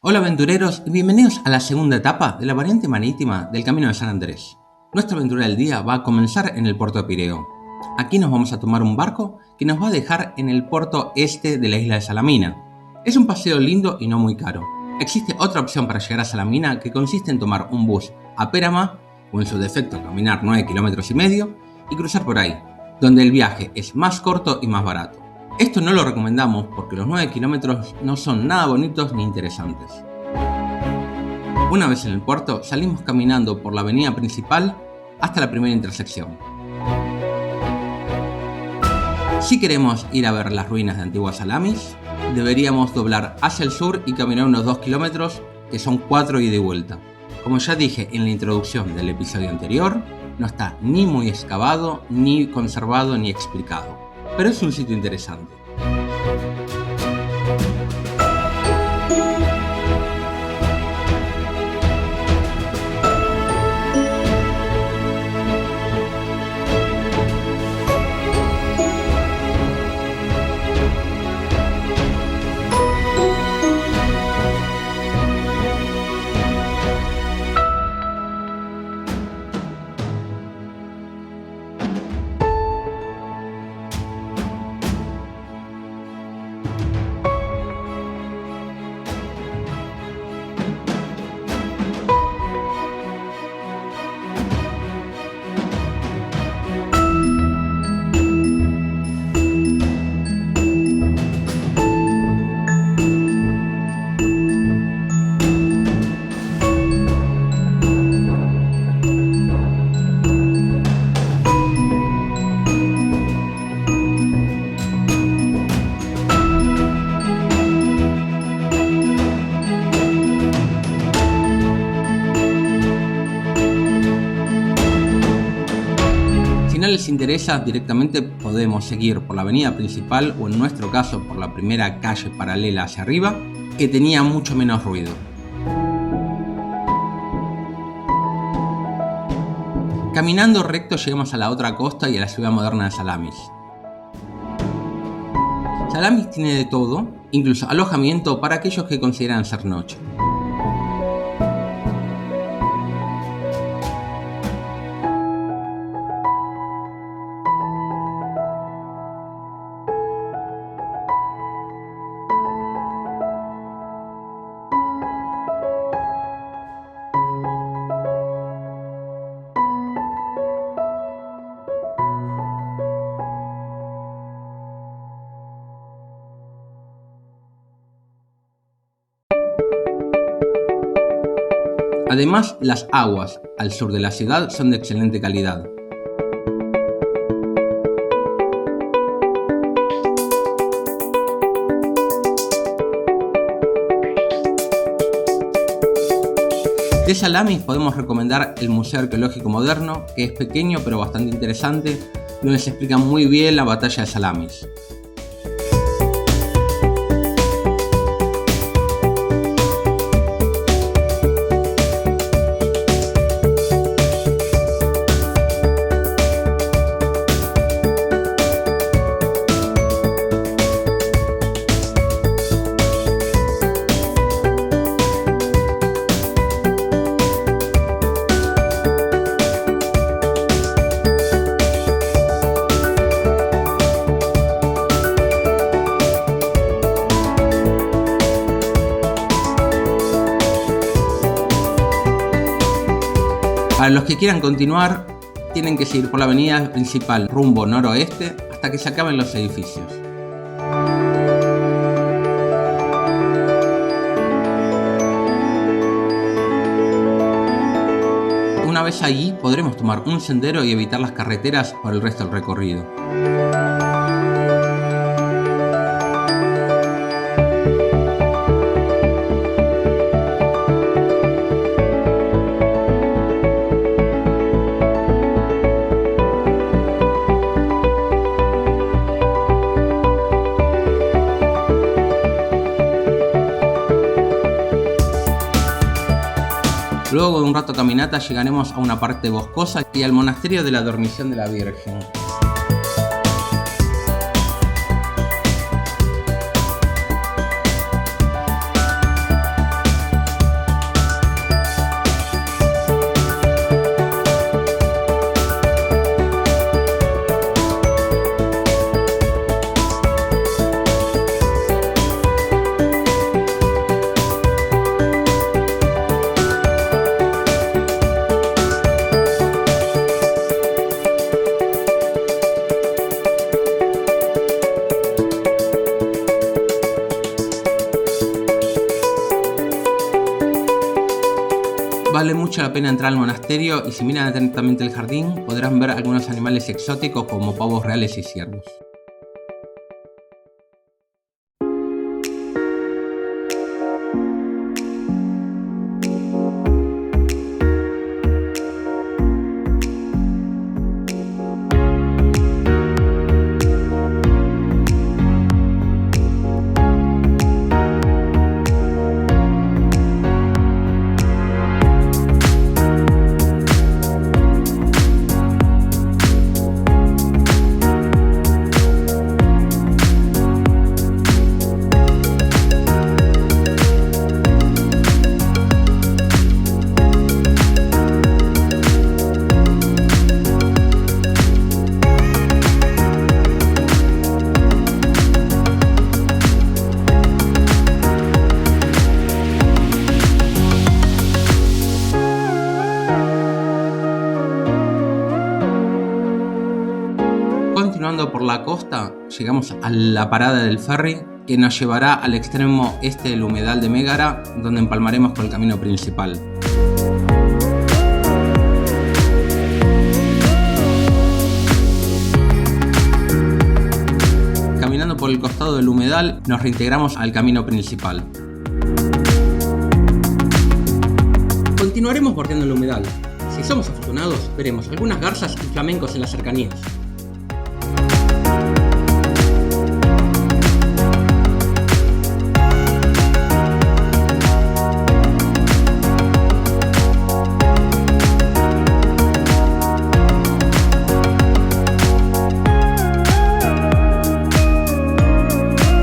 Hola aventureros y bienvenidos a la segunda etapa de la variante marítima del Camino de San Andrés. Nuestra aventura del día va a comenzar en el puerto de Pireo. Aquí nos vamos a tomar un barco que nos va a dejar en el puerto este de la isla de Salamina. Es un paseo lindo y no muy caro. Existe otra opción para llegar a Salamina que consiste en tomar un bus a Pérama o en su defecto caminar 9,5 kilómetros y cruzar por ahí, donde el viaje es más corto y más barato. Esto no lo recomendamos porque los 9 kilómetros no son nada bonitos ni interesantes. Una vez en el puerto, salimos caminando por la avenida principal hasta la primera intersección. Si queremos ir a ver las ruinas de Antigua Salamis, deberíamos doblar hacia el sur y caminar unos 2 kilómetros, que son 4 ida y vuelta. Como ya dije en la introducción del episodio anterior, no está ni muy excavado, ni conservado, ni explicado. Pero es un sitio interesante. Si no les interesa, directamente podemos seguir por la avenida principal o en nuestro caso por la primera calle paralela hacia arriba, que tenía mucho menos ruido. Caminando recto llegamos a la otra costa y a la ciudad moderna de Salamis. Salamis tiene de todo, incluso alojamiento para aquellos que consideran hacer noche. Además, las aguas al sur de la ciudad son de excelente calidad. De Salamis podemos recomendar el Museo Arqueológico Moderno, que es pequeño pero bastante interesante, donde se explica muy bien la batalla de Salamis. Para los que quieran continuar, tienen que seguir por la avenida principal rumbo noroeste hasta que se acaben los edificios. Una vez allí podremos tomar un sendero y evitar las carreteras por el resto del recorrido. Luego de un rato de caminata llegaremos a una parte boscosa y al monasterio de la Dormición de la Virgen. Vale mucho la pena entrar al monasterio y si miran atentamente el jardín podrán ver algunos animales exóticos como pavos reales y ciervos. Continuando por la costa, llegamos a la parada del ferry que nos llevará al extremo este del humedal de Mégara, donde empalmaremos con el camino principal. Caminando por el costado del humedal, nos reintegramos al camino principal. Continuaremos bordeando el humedal. Si somos afortunados, veremos algunas garzas y flamencos en las cercanías.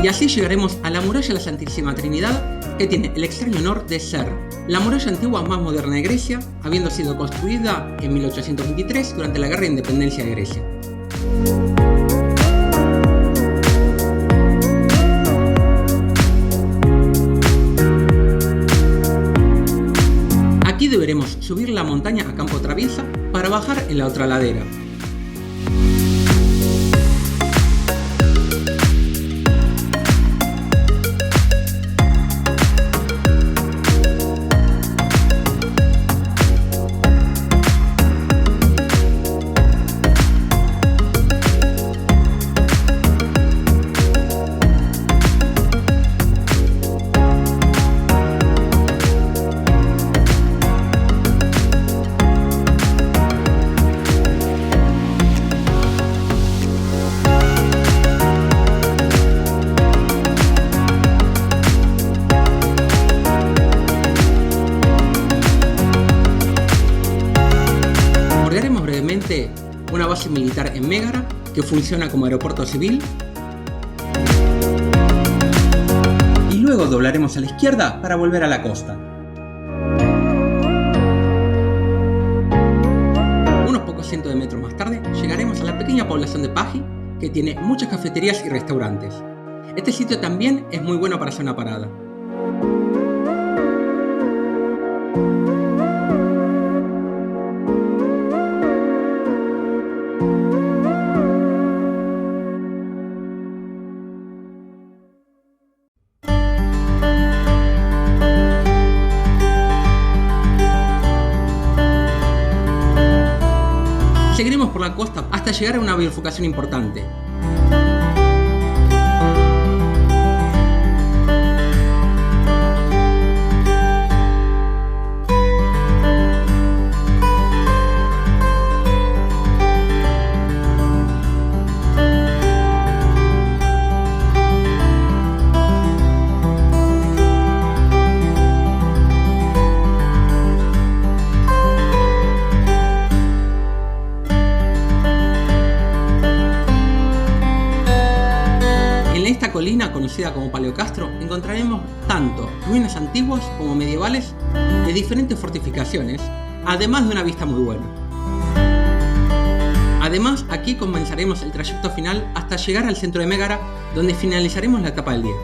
Y así llegaremos a la muralla de la Santísima Trinidad, que tiene el extraño honor de ser la muralla antigua más moderna de Grecia, habiendo sido construida en 1823 durante la Guerra de Independencia de Grecia. Aquí deberemos subir la montaña a campo traviesa para bajar en la otra ladera. Una base militar en Mégara que funciona como aeropuerto civil, y luego doblaremos a la izquierda para volver a la costa. Unos pocos cientos de metros más tarde llegaremos a la pequeña población de Pagi, que tiene muchas cafeterías y restaurantes. Este sitio también es muy bueno para hacer una parada. Seguiremos por la costa hasta llegar a una bifurcación importante. En esta colina, conocida como Paleocastro, encontraremos tanto ruinas antiguas como medievales de diferentes fortificaciones, además de una vista muy buena. Además, aquí comenzaremos el trayecto final hasta llegar al centro de Mégara, donde finalizaremos la etapa del día.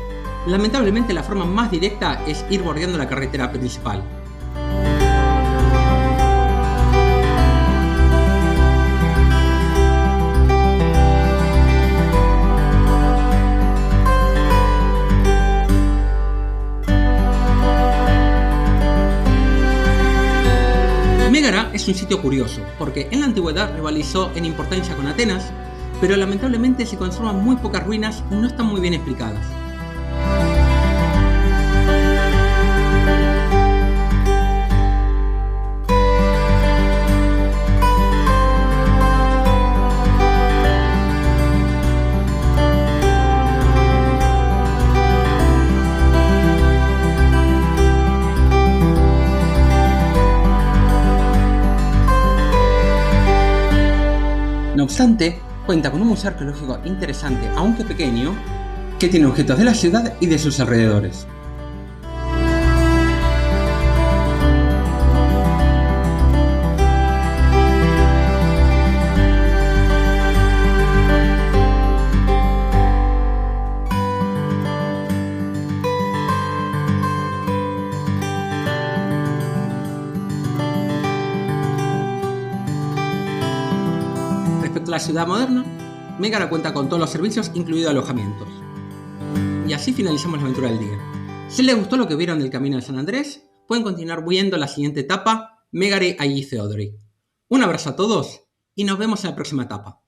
Lamentablemente, la forma más directa es ir bordeando la carretera principal. es un sitio curioso, porque en la antigüedad rivalizó en importancia con Atenas, pero lamentablemente se conservan muy pocas ruinas y no están muy bien explicadas. No obstante, cuenta con un museo arqueológico interesante, aunque pequeño, que tiene objetos de la ciudad y de sus alrededores. Respecto a la ciudad moderna, Mégara cuenta con todos los servicios, incluidos alojamientos. Y así finalizamos la aventura del día. Si les gustó lo que vieron del Camino de San Andrés, pueden continuar viendo la siguiente etapa, Mégare Aigi Theodori. Un abrazo a todos y nos vemos en la próxima etapa.